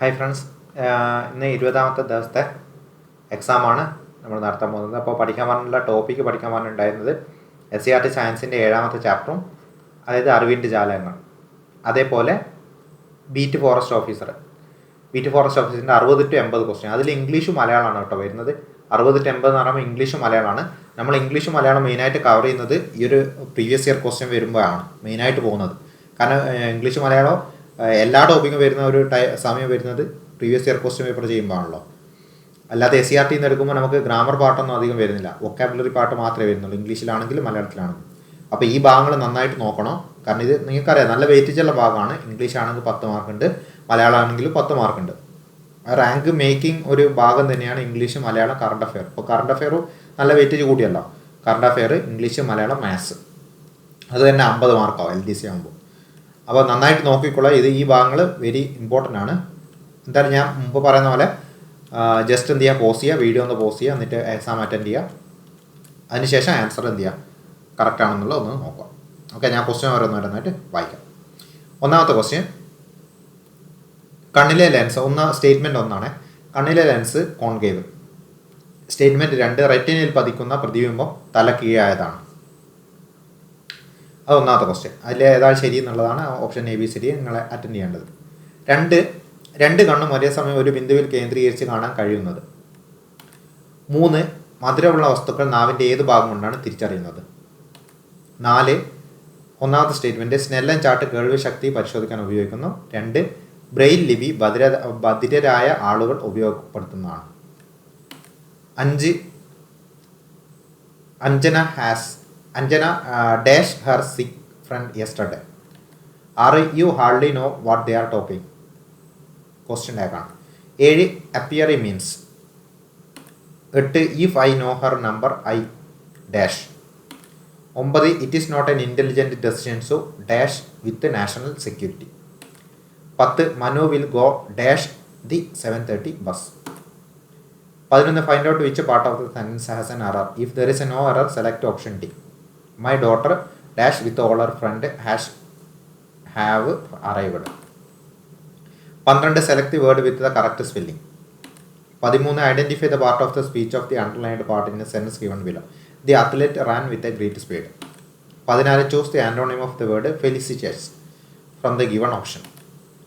Hi friends, ഇന്ന് 20ാമത്തെ ദിവസത്തെ എക്സാമാണ് നമ്മൾ നടത്താൻ പോകുന്നത്. അപ്പോൾ പഠിക്കാൻ പറഞ്ഞുള്ള ടോപ്പിക്ക് പഠിക്കാൻ പറഞ്ഞിട്ടുണ്ടായിരുന്നത് SCERT സയൻസിൻ്റെ 7ാമത്തെ ചാപ്റ്ററും, അതായത് അറിവിൻ്റെ ജാലകങ്ങൾ, അതേപോലെ ബീറ്റ് ഫോറസ്റ്റ് ഓഫീസറിൻ്റെ 60 to 80 ക്വസ്റ്റ്യൻ. അതിൽ ഇംഗ്ലീഷും മലയാളമാണ് കേട്ടോ വരുന്നത്. 60 to 80 എന്ന് പറയുമ്പോൾ ഇംഗ്ലീഷും മലയാളമാണ്. നമ്മൾ ഇംഗ്ലീഷും മലയാളം മെയിനായിട്ട് കവർ ചെയ്യുന്നത് ഈ ഒരു പ്രീവിയസ് ഇയർ ക്വസ്റ്റ്യൻ വരുമ്പോഴാണ് മെയിനായിട്ട് പോകുന്നത്. കാരണം ഇംഗ്ലീഷ് മലയാളം എല്ലാ ടോപ്പിക്കും വരുന്ന ഒരു സമയം വരുന്നത് പ്രീവിയസ് ഇയർ ക്വസ്റ്റ്യൻ പേപ്പർ ചെയ്യുമ്പോഴാണല്ലോ. അല്ലാതെ SCERT നിന്ന് എടുക്കുമ്പോൾ നമുക്ക് ഗ്രാമർ പാട്ടൊന്നും അധികം വരുന്നില്ല, വൊക്കാബുലറി പാട്ട് മാത്രമേ വരുന്നുള്ളൂ, ഇംഗ്ലീഷിലാണെങ്കിലും മലയാളത്തിലാണെങ്കിലും. അപ്പോൾ ഈ ഭാഗങ്ങൾ നന്നായിട്ട് നോക്കണം. കാരണം ഇത് നിങ്ങൾക്കറിയാം, നല്ല വെയിറ്റേജുള്ള ഭാഗമാണ്. ഇംഗ്ലീഷ് ആണെങ്കിൽ 10 മാർക്കുണ്ട്, മലയാളം ആണെങ്കിലും 10 മാർക്കുണ്ട്. റാങ്ക് മേക്കിംഗ് ഒരു ഭാഗം തന്നെയാണ് ഇംഗ്ലീഷ്, മലയാളം, കറണ്ട് അഫെയർ. ഇപ്പോൾ കറണ്ട് അഫെയറും നല്ല വെയിറ്റേജ് കൂടിയല്ലോ. Current affair, English, Malayalam, maths, അത് തന്നെ 50 മാർക്കാവും LDC ആകുമ്പോൾ. അപ്പോൾ നന്നായിട്ട് നോക്കിക്കൊള്ളാം. ഈ ഭാഗങ്ങൾ വെരി ഇമ്പോർട്ടൻ്റ് ആണ്. എന്തായാലും ഞാൻ മുമ്പ് പറയുന്ന പോലെ ജസ്റ്റ് എന്ത് ചെയ്യുക, പോസ് ചെയ്യുക, വീഡിയോ ഒന്ന് പോസ് ചെയ്യുക, എന്നിട്ട് എക്സാം അറ്റൻഡ് ചെയ്യുക. അതിനുശേഷം ആൻസർ എന്ത് ചെയ്യുക, കറക്റ്റ് ആണെന്നുള്ളത് ഒന്ന് നോക്കുക. ഓക്കെ, ഞാൻ ക്വസ്റ്റ്യൻ ഓരോന്നായിട്ട് വായിക്കാം. ഒന്നാമത്തെ ക്വസ്റ്റ്യൻ, കണ്ണിലെ ലെൻസ് സ്റ്റേറ്റ്മെൻറ്റ് 1 കണ്ണിലെ ലെൻസ് കോൺകേവ്. സ്റ്റേറ്റ്മെൻറ്റ് 2 റെറ്റിനയിൽ പതിക്കുന്ന പ്രതിബിംബം തല കീഴായതാണ്. അത് ഒന്നാമത്തെ ക്വസ്റ്റ്യൻ. അതിൽ ഏതാണ് ശരി എന്നുള്ളതാണ് ഓപ്ഷൻ ABCD നിങ്ങളെ അറ്റൻഡ് ചെയ്യേണ്ടത്. രണ്ട് കണ്ണും ഒരേ സമയം ഒരു ബിന്ദുവിൽ കേന്ദ്രീകരിച്ച് കാണാൻ കഴിയുന്നത്. 3 മധുരമുള്ള വസ്തുക്കൾ നാവിൻ്റെ ഏത് ഭാഗം കൊണ്ടാണ് തിരിച്ചറിയുന്നത്. 4 ഒന്നാമത്തെ സ്റ്റേറ്റ്മെൻറ്റ് സ്നെല്ലൻ ചാർട്ട് കേൾവി ശക്തി പരിശോധിക്കാൻ ഉപയോഗിക്കുന്നു. 2 ബ്രെയിൽ ലിപി ബധിരരായ ആളുകൾ ഉപയോഗപ്പെടുത്തുന്നതാണ്. 5 Anjana dash her sick friend yesterday. 6 you hardly know what they are talking. Question ടാഗാണ്. 7 apiary means. 8 if I know her number I dash. 9 it is not an intelligent decision so dash with national security. 10 Manu will go dash the 7:30 bus. 11 find out which part of the sentence has an error. If there is a no error select option D. My daughter dash with all her friend have arrived. 12 select the word with the correct spelling. 13 identify the part of the speech of the underlined part in a sentence given below. The athlete ran with a great speed. 14 choose the antonym of the word felicitates from the given option.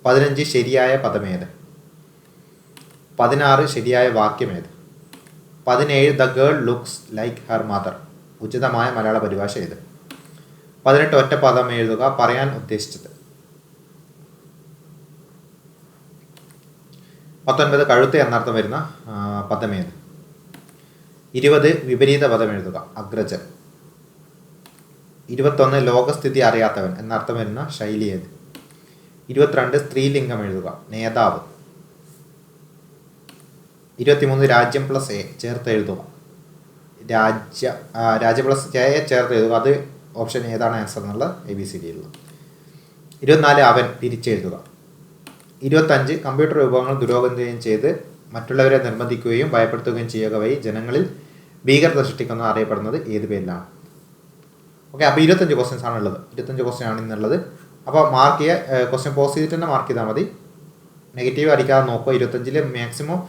15 ശരിയായ പദമേത്. 16 ശരിയായ വാക്യമേത്. 17 the girl looks like her mother. ഉചിതമായ മലയാള പരിഭാഷ ഏത്. 18 ഒറ്റ പദം എഴുതുക, പറയാൻ ഉദ്ദേശിച്ചത്. 19 കഴുത്ത് എന്നർത്ഥം വരുന്ന പദമേത്. 20 വിപരീത പദം എഴുതുക, അഗ്രജൻ. 21 ലോകസ്ഥിതി അറിയാത്തവൻ എന്നർത്ഥം വരുന്ന ശൈലി ഏത്. 22 സ്ത്രീലിംഗം എഴുതുക, നേതാവ്. 23 രാജ്യം പ്ലസ് എ ചേർത്ത് എഴുതുക, രാജ്യം പ്ലസ് എ ചേർത്ത് എഴുതുക. അത് ഓപ്ഷൻ ഏതാണ് ആൻസർ എന്നുള്ള ABCD ഉള്ളത്. 24 അവൻ പിരിച്ചെഴുതുക. 25 കമ്പ്യൂട്ടർ വിഭവങ്ങൾ ദുരുപയോഗം ചെയ്ത് മറ്റുള്ളവരെ നിർബന്ധിക്കുകയും ഭയപ്പെടുത്തുകയും ചെയ്യുക വഴി ജനങ്ങളിൽ ഭീകരത സൃഷ്ടിക്കുന്ന അറിയപ്പെടുന്നത് ഏത് പേരിലാണ്. ഓക്കെ, അപ്പോൾ 25 ക്വസ്റ്റ്യൻസ് ആണുള്ളത്. 25 ക്വസ്റ്റ്യൻ ആണ് ഇന്നുള്ളത്. അപ്പോൾ മാർക്ക് ചെയ്യുക, ക്വസ്റ്റ്യൻ പോസ്റ്റ് ചെയ്തിട്ട് തന്നെ മാർക്ക് ചെയ്താൽ മതി. നെഗറ്റീവ് അടിക്കാതെ നോക്കുക. 25 മാക്സിമം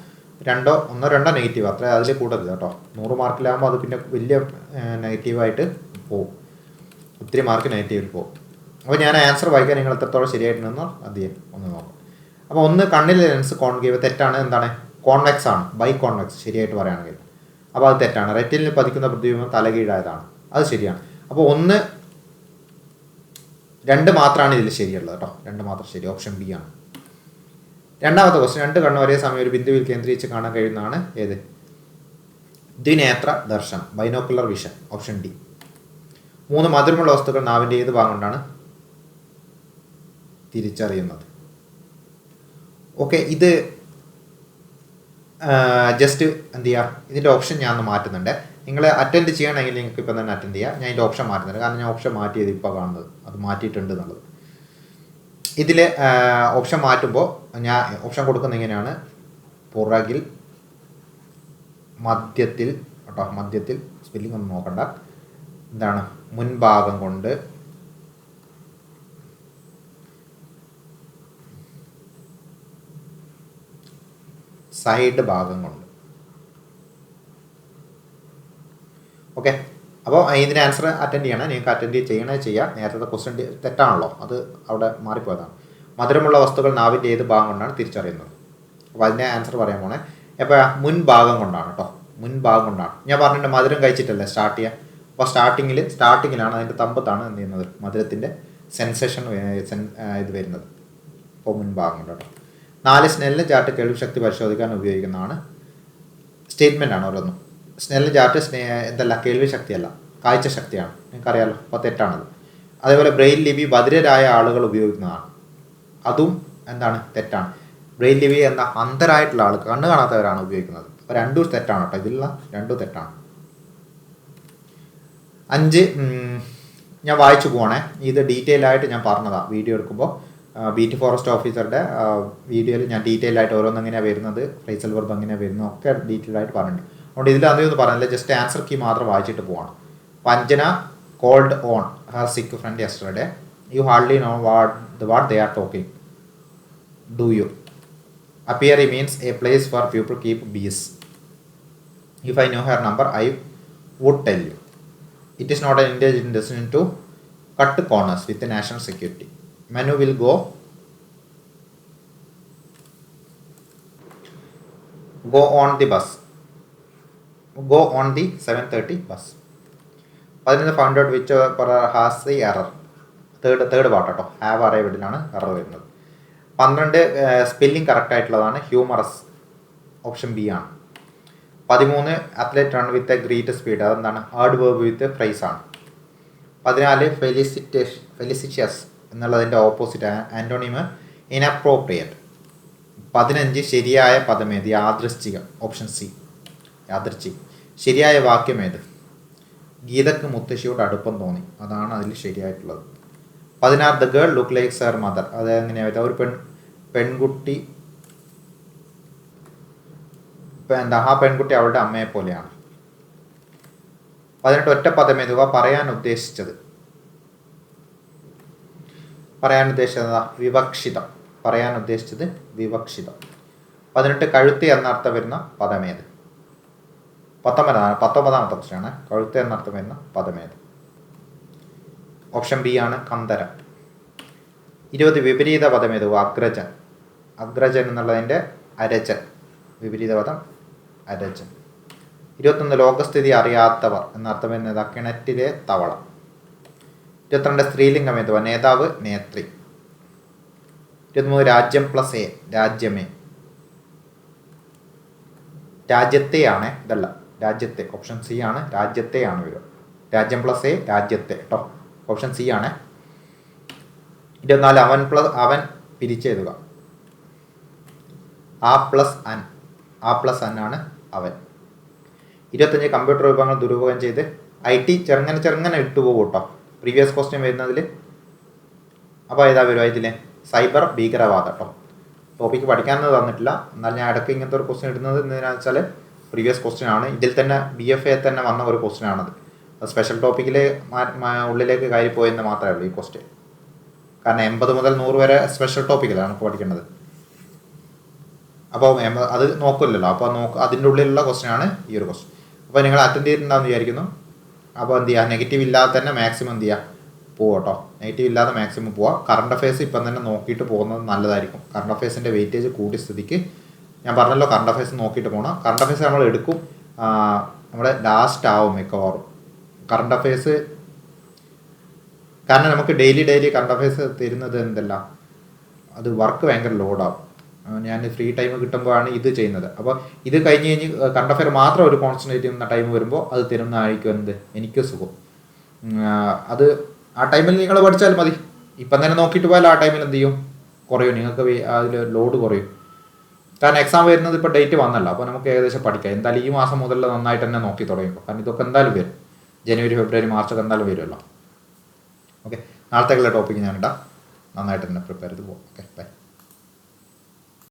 1-2 നെഗറ്റീവ്, അത്ര അതിൽ കൂടരുത് കേട്ടോ. 100 മാർക്കിലാകുമ്പോൾ അത് പിന്നെ വലിയ നെഗറ്റീവായിട്ട് പോകും, ഒത്തിരി മാർക്ക് നെഗറ്റീവിൽ പോകും. അപ്പോൾ ഞാൻ ആൻസർ വായിക്കാൻ നിങ്ങൾ എത്രത്തോളം ശരിയായിട്ടുണ്ടെന്ന് അധികം ഒന്ന് നോക്കാം. അപ്പോൾ 1 കണ്ണിലെ ലെൻസ് കോൺകേവ് തെറ്റാണ്. എന്താണ്? കോൺവെക്സ് ആണ്, ബൈ കോൺവെക്സ് ശരിയായിട്ട് പറയുകയാണെങ്കിൽ. അപ്പോൾ അത് തെറ്റാണ്. റെറ്റിനിൽ പതിക്കുന്ന പ്രതിബിംബം തലകീഴായതാണ്, അത് ശരിയാണ്. അപ്പോൾ 2 മാത്രമാണ് ഇതിൽ ശരിയുള്ളത് കേട്ടോ. 2 മാത്രം ശരി, ഓപ്ഷൻ B ആണ്. രണ്ടാമത്തെ ക്വസ്റ്റ്യൻ, 2 കണ്ണ് ഒരേ സമയം ഒരു ബിന്ദുവിൽ കേന്ദ്രീകരിച്ച് കാണാൻ കഴിയുന്നതാണ് ഏത്. ദ്വിനേത്ര ദർശനം, ബൈനോക്കുലർ വിഷൻ, ഓപ്ഷൻ D. 3 മധുരമുള്ള വസ്തുക്കൾ നാവിൻ്റെ ഏത് ഭാഗം കൊണ്ടാണ് തിരിച്ചറിയുന്നത്. ഓക്കെ, ഇത് ജസ്റ്റ് എന്ത് ചെയ്യുക, ഇതിൻ്റെ ഓപ്ഷൻ ഞാൻ ഒന്ന് മാറ്റുന്നുണ്ട്. നിങ്ങൾ അറ്റൻഡ് ചെയ്യണമെങ്കിൽ നിങ്ങൾക്ക് ഇപ്പം തന്നെ അറ്റൻഡ് ചെയ്യുക. ഞാൻ ഇതിൻ്റെ ഓപ്ഷൻ മാറ്റുന്നുണ്ട്, കാരണം ഞാൻ ഓപ്ഷൻ മാറ്റിയത് ഇപ്പോൾ കാണുന്നത്, അത് മാറ്റിയിട്ടുണ്ട് എന്നുള്ളത്. ഇതിൽ ഓപ്ഷൻ മാറ്റുമ്പോൾ ഞാൻ ഓപ്ഷൻ കൊടുക്കുന്നത് എങ്ങനെയാണ്, പുറകിൽ, മധ്യത്തിൽ കേട്ടോ, മധ്യത്തിൽ സ്പെല്ലിംഗ് ഒന്നും നോക്കണ്ട, എന്താണ്, മുൻഭാഗം കൊണ്ട്, സൈഡ് ഭാഗം കൊണ്ട്. ഓക്കെ, അപ്പോൾ ഇതിന് ആൻസർ അറ്റൻഡ് ചെയ്യണം. നിങ്ങൾക്ക് അറ്റൻഡ് ചെയ്യണേ ചെയ്യാം. നേരത്തെ ക്വസ്റ്റ്യൻ തെറ്റാണല്ലോ, അത് അവിടെ മാറിപ്പോയതാണ്. മധുരമുള്ള വസ്തുക്കൾ നാവിൻ്റെ ഏത് ഭാഗം കൊണ്ടാണ് തിരിച്ചറിയുന്നത്? അപ്പോൾ അതിൻ്റെ ആൻസർ പറയാൻ പോണേ. അപ്പോൾ മുൻഭാഗം കൊണ്ടാണ് കേട്ടോ, മുൻഭാഗം കൊണ്ടാണ്. ഞാൻ പറഞ്ഞിട്ട് മധുരം കഴിച്ചിട്ടല്ലേ സ്റ്റാർട്ട് ചെയ്യുക. അപ്പോൾ സ്റ്റാർട്ടിങ്ങിലാണ് അതിൻ്റെ തമ്പത്താണ് എന്ത് ചെയ്യുന്നത്, മധുരത്തിൻ്റെ സെൻസേഷൻ ഇത് വരുന്നത്. അപ്പോൾ മുൻഭാഗം കൊണ്ട് കേട്ടോ. 4 സ്നെല്ലിൻ ചാർട്ട് കേൾവി ശക്തി പരിശോധിക്കാൻ ഉപയോഗിക്കുന്നതാണ്. സ്റ്റേറ്റ്മെൻ്റ് ആണ് ഓരോന്നും. സ്നെല്ലിൻ ചാർട്ട് എന്തല്ല, കേൾവി ശക്തിയല്ല, കാഴ്ച ശക്തിയാണ്. നിങ്ങൾക്കറിയാമല്ലോ, അപ്പോൾ തെറ്റാണത്. അതേപോലെ ബ്രെയിൽ ലിപി ബധിരരായ ആളുകൾ ഉപയോഗിക്കുന്നതാണ്. അതും എന്താണ്, തെറ്റാണ്. ബ്രെയിൽ ലിപി എന്ന അന്ധരായിട്ടുള്ള ആൾ, കണ്ണ് കാണാത്തവരാണ് ഉപയോഗിക്കുന്നത്. അപ്പോൾ രണ്ടും തെറ്റാണ് കേട്ടോ, ഇതിലുള്ള രണ്ടും തെറ്റാണ്. 5 ഞാൻ വായിച്ചു പോകണേ. ഇത് ഡീറ്റെയിൽ ആയിട്ട് ഞാൻ പറഞ്ഞതാണ് വീഡിയോ എടുക്കുമ്പോൾ. ബീറ്റ് ഫോറസ്റ്റ് ഓഫീസറുടെ വീഡിയോയിൽ ഞാൻ ഡീറ്റെയിൽ ആയിട്ട് ഓരോന്നും എങ്ങനെയാണ് വരുന്നത്, ഫ്രേസൽ വെർബ് എങ്ങനെയാണ് വരുന്നത് ഒക്കെ ഡീറ്റെയിൽ ആയിട്ട് പറഞ്ഞിട്ടുണ്ട്. അതുകൊണ്ട് ഇതിൽ അതൊന്നും പറഞ്ഞില്ല, ജസ്റ്റ് ആൻസർ കീ മാത്രം വായിച്ചിട്ട് പോകണം. പഞ്ചന called on her sick friend yesterday. You hardly know what they are talking. Do you? Apiary means a place where people keep bees. If I know her number, I would tell you. It is not an intelligent decision to cut corners with the national security. Manu will go on the bus. Go on the 7:30 bus. അതിന് found out which has the error. Third part കേട്ടോ, have അറൈവ്ഡിലാണ് error വരുന്നത്. 12 spelling correct ആയിട്ടുള്ളതാണ്, humorous, option B ആണ്. 13 athlete run with a great speed, അതെന്താണ്, hard verb with phrase ആണ്. 14 ഫെലിസിഷ്യസ് എന്നുള്ളതിൻ്റെ opposite ആൻറ്റോണിമ് inappropriate. 15 ശരിയായ പദമേത്, യാദൃശ്ചികം, ഓപ്ഷൻ സി, യാദൃശ്ചികം. ശരിയായ വാക്യമേത്, ഗീതക്ക് മുത്തശ്ശിയോട് അടുപ്പം തോന്നി, അതാണ് അതിൽ ശരിയായിട്ടുള്ളത്. 16 the girl look likes her mother, അത് എങ്ങനെയാണ് വരുന്നത്, ഒരു പെൺകുട്ടി ആ പെൺകുട്ടി അവളുടെ അമ്മയെ പോലെയാണ്. 18 ഒറ്റ പദമേതുക, പറയാൻ ഉദ്ദേശിച്ചത് വിവക്ഷിതം, പറയാൻ ഉദ്ദേശിച്ചത് വിവക്ഷിതം. 18 കഴുത്ത് എന്നർത്ഥം വരുന്ന പദമേത്, 19ാമത്തെ ക്വസ്റ്റ്യനാണ്, കഴുത്ത് എന്നർത്ഥം വരുന്ന പദമേത്, ഓപ്ഷൻ ബി ആണ്, കന്ദരം. 20 വിപരീത പദമേത്, അഗ്രജൻ, അഗ്രജൻ എന്നുള്ളതിൻ്റെ അരജൻ, വിപരീത പദം അരജൻ. 21 ലോകസ്ഥിതി അറിയാത്തവർ എന്നർത്ഥം വരുന്നത്, കിണറ്റിലെ തവള. 22 സ്ത്രീലിംഗം ഏതുവ, നേതാവ്, നേത്രി. 23 രാജ്യം പ്ലസ് എ, രാജ്യമേ, രാജ്യത്തെയാണ്, ഇതല്ല രാജ്യത്തെ, ഓപ്ഷൻ സി ആണ്, രാജ്യത്തെയാണ് വരിക. രാജ്യം പ്ലസ് എ, രാജ്യത്തെ കേട്ടോ, ഓപ്ഷൻ സി ആണ്. 24 അവൻ പിരിച്ചെഴുതുക, ആ പ്ലസ് അൻ ആണ് അവൻ. 25 കമ്പ്യൂട്ടർ വിഭവങ്ങൾ ദുരുപയോഗം ചെയ്ത് IT ചെറുങ്ങനെ ഇട്ടുപോകും കേട്ടോ, പ്രീവിയസ് ക്വസ്റ്റ്യൻ വരുന്നതിൽ. അപ്പോൾ ഏതാ വരുക ഇതിൽ, സൈബർ ഭീകരവാദം കേട്ടോ. ടോപ്പിക്ക് പഠിക്കാനൊന്നും തന്നിട്ടില്ല, എന്നാൽ ഞാൻ ഇടയ്ക്ക് ഇങ്ങനത്തെ ഒരു ക്വസ്റ്റ്യൻ ഇടുന്നത് എന്തിനാണെന്ന് വെച്ചാൽ പ്രീവിയസ് ക്വസ്റ്റ്യൻ ആണ്. ഇതിൽ തന്നെ BFA തന്നെ വന്ന ഒരു ക്വസ്റ്റ്യൻ ആണത്. സ്പെഷ്യൽ ടോപ്പിക്കിൽ ഉള്ളിലേക്ക് കയറിപ്പോയെന്ന് മാത്രമേ ഉള്ളൂ ഈ ക്വസ്റ്റ്യൻ. കാരണം 80 മുതൽ 100 വരെ സ്പെഷ്യൽ ടോപ്പിക്കിലാണ് നമുക്ക് പഠിക്കേണ്ടത്. അപ്പോൾ അത് നോക്കില്ലല്ലോ, അപ്പോൾ അതിൻ്റെ ഉള്ളിലുള്ള ക്വസ്റ്റ്യൻ ആണ് ഈ ഒരു ക്വസ്റ്റ്യൻ. അപ്പോൾ നിങ്ങൾ അറ്റൻഡ് ചെയ്തിട്ടുണ്ടാകുമെന്ന് വിചാരിക്കുന്നു. അപ്പോൾ എന്ത് ചെയ്യുക, നെഗറ്റീവ് ഇല്ലാതെ തന്നെ മാക്സിമം എന്ത് ചെയ്യുക, പോവുക കേട്ടോ. നെഗറ്റീവ് ഇല്ലാതെ മാക്സിമം പോവുക. കറണ്ട് അഫയേഴ്സ് ഇപ്പം തന്നെ നോക്കിയിട്ട് പോകുന്നത് നല്ലതായിരിക്കും. കറണ്ട് അഫയേഴ്സിൻ്റെ വെയിറ്റേജ് കൂടിയ സ്ഥിതിക്ക് ഞാൻ പറഞ്ഞല്ലോ, കറണ്ട് അഫയേഴ്സ് നോക്കിയിട്ട് പോകണം. കറണ്ട് അഫയേഴ്സ് നമ്മൾ എടുക്കും, നമ്മുടെ ലാസ്റ്റ് ആവും മിക്കവാറും കറണ്ട് അഫയേഴ്സ്. കാരണം നമുക്ക് ഡെയിലി കറണ്ട് അഫയേഴ്സ് തരുന്നത് എന്തല്ല, അത് വർക്ക് ഭയങ്കര ലോഡാവും. ഞാൻ ഫ്രീ ടൈം കിട്ടുമ്പോഴാണ് ഇത് ചെയ്യുന്നത്. അപ്പോൾ ഇത് കഴിഞ്ഞ് കറണ്ട് അഫയർ മാത്രം ഒരു കോൺസെൻട്രേറ്റ് ചെയ്യുന്ന ടൈം വരുമ്പോൾ അത് തരുന്നതായിരിക്കും എനിക്ക് സുഖം. അത് ആ ടൈമിൽ നിങ്ങൾ പഠിച്ചാൽ മതി. ഇപ്പം തന്നെ നോക്കിയിട്ട് പോയാൽ ആ ടൈമിൽ എന്ത് ചെയ്യും, കുറയും, നിങ്ങൾക്ക് അതിൽ ലോഡ് കുറയും. കാരണം എക്സാം വരുന്നത് ഇപ്പോൾ ഡേറ്റ് വന്നല്ലോ, അപ്പോൾ നമുക്ക് ഏകദേശം പഠിക്കാം. എന്തായാലും ഈ മാസം മുതൽ നന്നായിട്ട് തന്നെ നോക്കി തുടങ്ങിക്കോ, കാരണം ഇതൊക്കെ എന്തായാലും വരും. ജനുവരി, ഫെബ്രുവരി, മാർച്ചൊക്കെ എന്തായാലും വരുമല്ലോ. ഓക്കെ, നാളത്തേക്കുള്ള ടോപ്പിക്ക് ഞാനിടാം. നന്നായിട്ട് തന്നെ പ്രിപ്പയർ ചെയ്ത് പോകും. Okay, by.